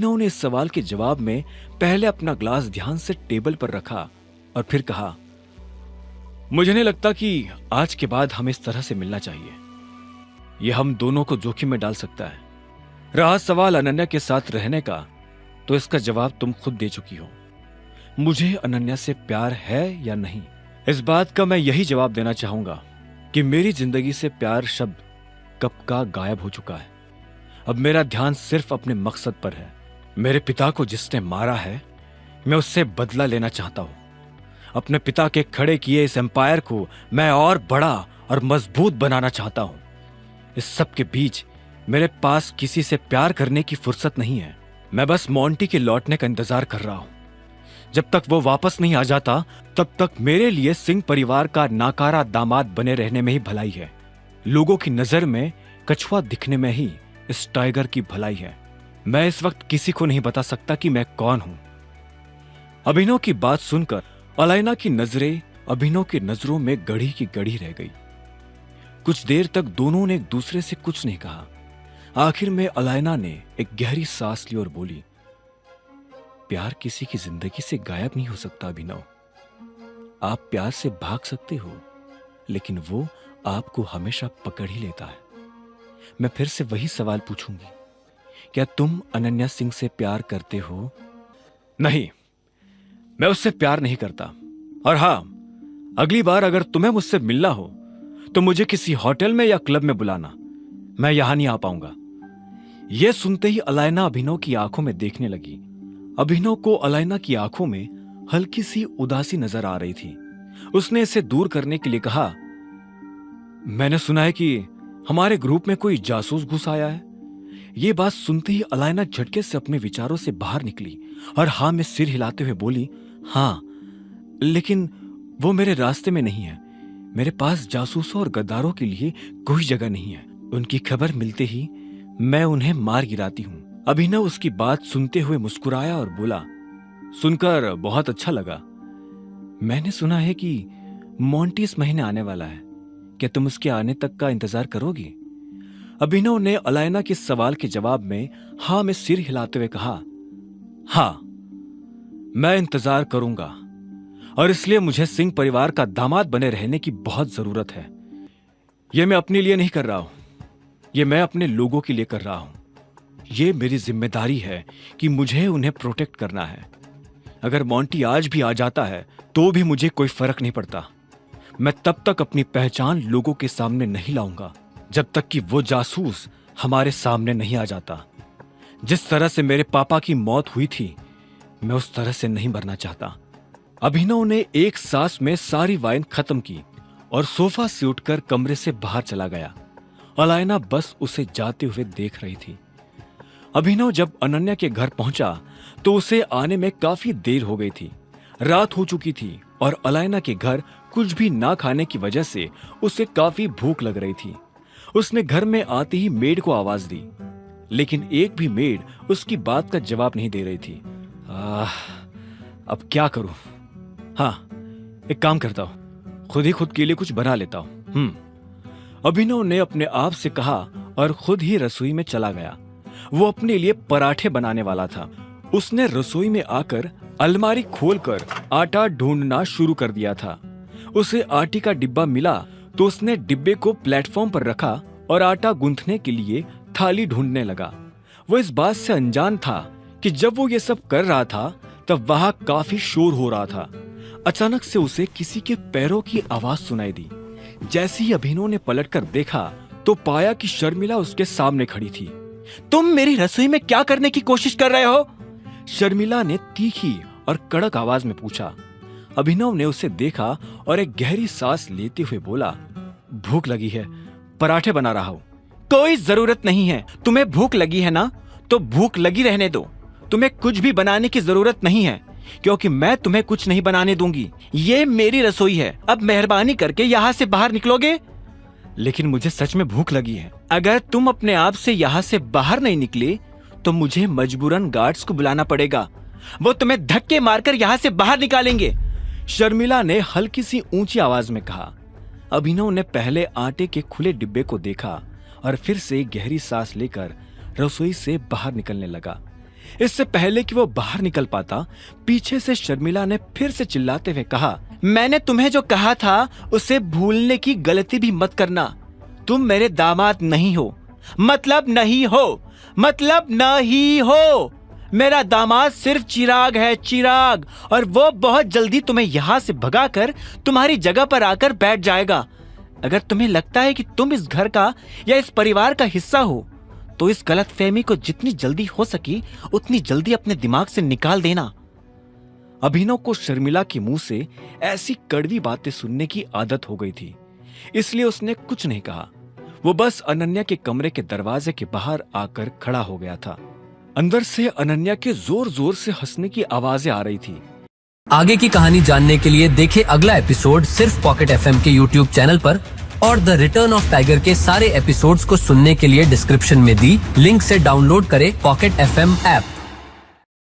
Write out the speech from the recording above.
अभिनव ने इस सवाल के जवाब में पहले अपना ग्लास ध्यान से टेबल पर रखा और फिर कहा, मुझे नहीं लगता कि आज के बाद हमें इस तरह से मिलना चाहिए। यह हम दोनों को जोखिम में डाल सकता है। रहा सवाल अनन्या के साथ रहने का, तो इसका जवाब तुम खुद दे चुकी हो। मुझे अनन्या से प्यार है या नहीं, इस बात का मैं यही जवाब देना चाहूंगा कि मेरी जिंदगी से प्यार शब्द कब का गायब हो चुका है। अब मेरा ध्यान सिर्फ अपने मकसद पर है। मेरे पिता को जिसने मारा है, मैं उससे बदला लेना चाहता हूं। अपने पिता के खड़े किए इस एम्पायर को मैं और बड़ा और मजबूत बनाना चाहता हूं। इस सब के बीच मेरे पास किसी से प्यार करने की फुर्सत नहीं है। मैं बस मोंटी के लौटने का इंतजार कर रहा हूं। जब तक वो वापस नहीं आ जाता, तब तक मेरे लिए सिंह परिवार का नाकारा दामाद बने रहने में ही भलाई है। लोगों की नजर में कछुआ दिखने में ही इस टाइगर की भलाई है। मैं इस वक्त किसी को नहीं बता सकता कि मैं कौन हूं। अभिनव की बात सुनकर अलाइना की नजरें अभिनव की नजरों में गड़ी की गड़ी रह गई। कुछ देर तक दोनों ने एक दूसरे से कुछ नहीं कहा। आखिर में अलाइना ने एक गहरी सांस ली और बोली, प्यार किसी की जिंदगी से गायब नहीं हो सकता अभिनव। आप प्यार से भाग सकते हो, लेकिन वो आपको हमेशा पकड़ ही लेता है। मैं फिर से वही सवाल पूछूंगी, क्या तुम अनन्या सिंह से प्यार करते हो? नहीं, मैं उससे प्यार नहीं करता। और हां, अगली बार अगर तुम्हें मुझसे मिलना हो तो मुझे किसी होटल में या क्लब में बुलाना। मैं यहां नहीं आ पाऊंगा। यह सुनते ही अलाइना अभिनव की आंखों में देखने लगी। अभिनव को अलाइना की आंखों में हल्की सी उदासी नजर आ रही थी। उसने इसे दूर करने के लिए कहा, मैंने सुना है कि हमारे ग्रुप में कोई जासूस घुस आया है। यह बात सुनते ही अलाइना झटके से अपने विचारों से बाहर निकली और हां में सिर हिलाते हुए बोली, हां, लेकिन वो मेरे रास्ते में नहीं है। मेरे पास जासूसों और गद्दारों के लिए कोई जगह नहीं है। उनकी खबर मिलते ही मैं उन्हें मार गिराती हूं। अभिनव उसकी बात सुनते हुए मुस्कुराया और बोला, सुनकर बहुत अच्छा लगा। मैंने सुना है कि मोंटी इस महीने आने वाला है। क्या तुम उसके आने तक का इंतजार करोगी? अभिनव ने अलाइना के सवाल के जवाब में हां में सिर हिलाते हुए कहा, हां, मैं इंतजार करूंगा, और इसलिए मुझे सिंह परिवार का दामाद बने रहने की बहुत जरूरत है। यह मैं अपने लिए नहीं कर रहा हूं, यह मैं अपने लोगों के लिए कर रहा हूं। यह मेरी जिम्मेदारी है कि मुझे उन्हें प्रोटेक्ट करना है। अगर मोंटी आज भी आ जाता है तो भी मुझे कोई फर्क नहीं पड़ता। मैं तब तक अपनी पहचान लोगों के सामने नहीं लाऊंगा जब तक कि वो जासूस हमारे सामने नहीं आ जाता। जिस तरह से मेरे पापा की मौत हुई थी, मैं उस तरह से नहीं मरना चाहता। अभिनव ने एक सांस में सारी वाइन खत्म की और सोफा से उठकर कमरे से बाहर चला गया। अलाइना बस उसे जाते हुए देख रही थी। अभिनव जब अनन्या के घर पहुंचा तो उसे आने में काफी देर हो गई थी। रात हो चुकी थी और अलाइना के घर कुछ भी ना खाने की वजह से उसे काफी भूख लग रही थी। उसने घर में आते ही मेड को आवाज दी, लेकिन एक भी मेड उसकी बात का जवाब नहीं दे रही थी। अब क्या करूं? हाँ, एक काम करता हूं, खुद ही खुद के लिए कुछ बना लेता हूं। अभिनव ने अपने आप से कहा और खुद ही रसोई में चला गया। वो अपने लिए पराठे बनाने वाला था। उसने रसोई में आकर अलमारी खोलकर आटा ढूंढना शुरू कर दिया था। उसे आटे का डिब्बा मिला तो उसने डिब्बे को प्लेटफॉर्म पर रखा और आटा गूंथने के लिए थाली ढूंढने लगा। वो इस बात से अनजान था कि जब वो ये सब कर रहा था तब वहां काफी शोर हो रहा था। अचानक से उसे किसी के पैरों की आवाज सुनाई दी। जैसे ही अभिनव ने पलटकर देखा तो पाया कि शर्मिला उसके सामने खड़ी थी। तुम मेरी रसोई में क्या करने की कोशिश कर रहे हो? शर्मिला ने तीखी और कड़क आवाज में पूछा। अभिनव ने उसे देखा और एक गहरी सांस लेते हुए बोला, भूख लगी है, पराठे बना रहा हूं। कोई जरूरत नहीं है। तुम्हें भूख लगी है ना, तो भूख लगी रहने दो। तुम्हें कुछ भी बनाने की जरूरत नहीं है, क्योंकि मैं तुम्हें कुछ नहीं बनाने दूंगी। ये मेरी रसोई है। अब मेहरबानी करके यहाँ से बाहर निकलोगे? लेकिन मुझे सच में भूख लगी है। अगर तुम अपने आप से यहाँ से बाहर नहीं निकले तो मुझे मजबूरन गार्ड्स को बुलाना पड़ेगा। वो तुम्हें धक्के मारकर यहाँ से बाहर निकालेंगे, शर्मिला ने हल्की सी ऊंची आवाज में कहा। अभिनव ने पहले आटे के खुले डिब्बे को देखा और फिर से गहरी सांस लेकर रसोई से बाहर निकलने लगा। इससे पहले कि वो बाहर निकल पाता, पीछे से शर्मिला ने फिर से चिल्लाते हुए कहा, मैंने तुम्हें जो कहा था उसे भूलने की गलती भी मत करना। तुम मेरे दामाद नहीं हो, मतलब नहीं हो। मेरा दामाद सिर्फ चिराग है, चिराग, और वो बहुत जल्दी तुम्हें यहां से भगाकर तुम्हारी जगह पर आकर बैठ जाएगा। अगर तुम्हें लगता है कि तुम इस घर का या इस परिवार का हिस्सा हो, तो इस गलतफहमी को जितनी जल्दी हो सकी उतनी जल्दी अपने दिमाग से निकाल देना। अभिनव को शर्मिला के मुंह से ऐसी कड़वी बातें सुनने की आदत हो गई थी, इसलिए उसने कुछ नहीं कहा। वो बस अनन्या के कमरे के दरवाजे के बाहर आकर खड़ा हो गया था। अंदर से अनन्या के जोर जोर से हंसने की आवाजें आ रही थी। आगे की कहानी जानने के लिए देखें अगला एपिसोड सिर्फ पॉकेट एफएम के यूट्यूब चैनल पर, और द रिटर्न ऑफ टाइगर के सारे एपिसोड्स को सुनने के लिए डिस्क्रिप्शन में दी लिंक से डाउनलोड करें पॉकेट एफएम ऐप।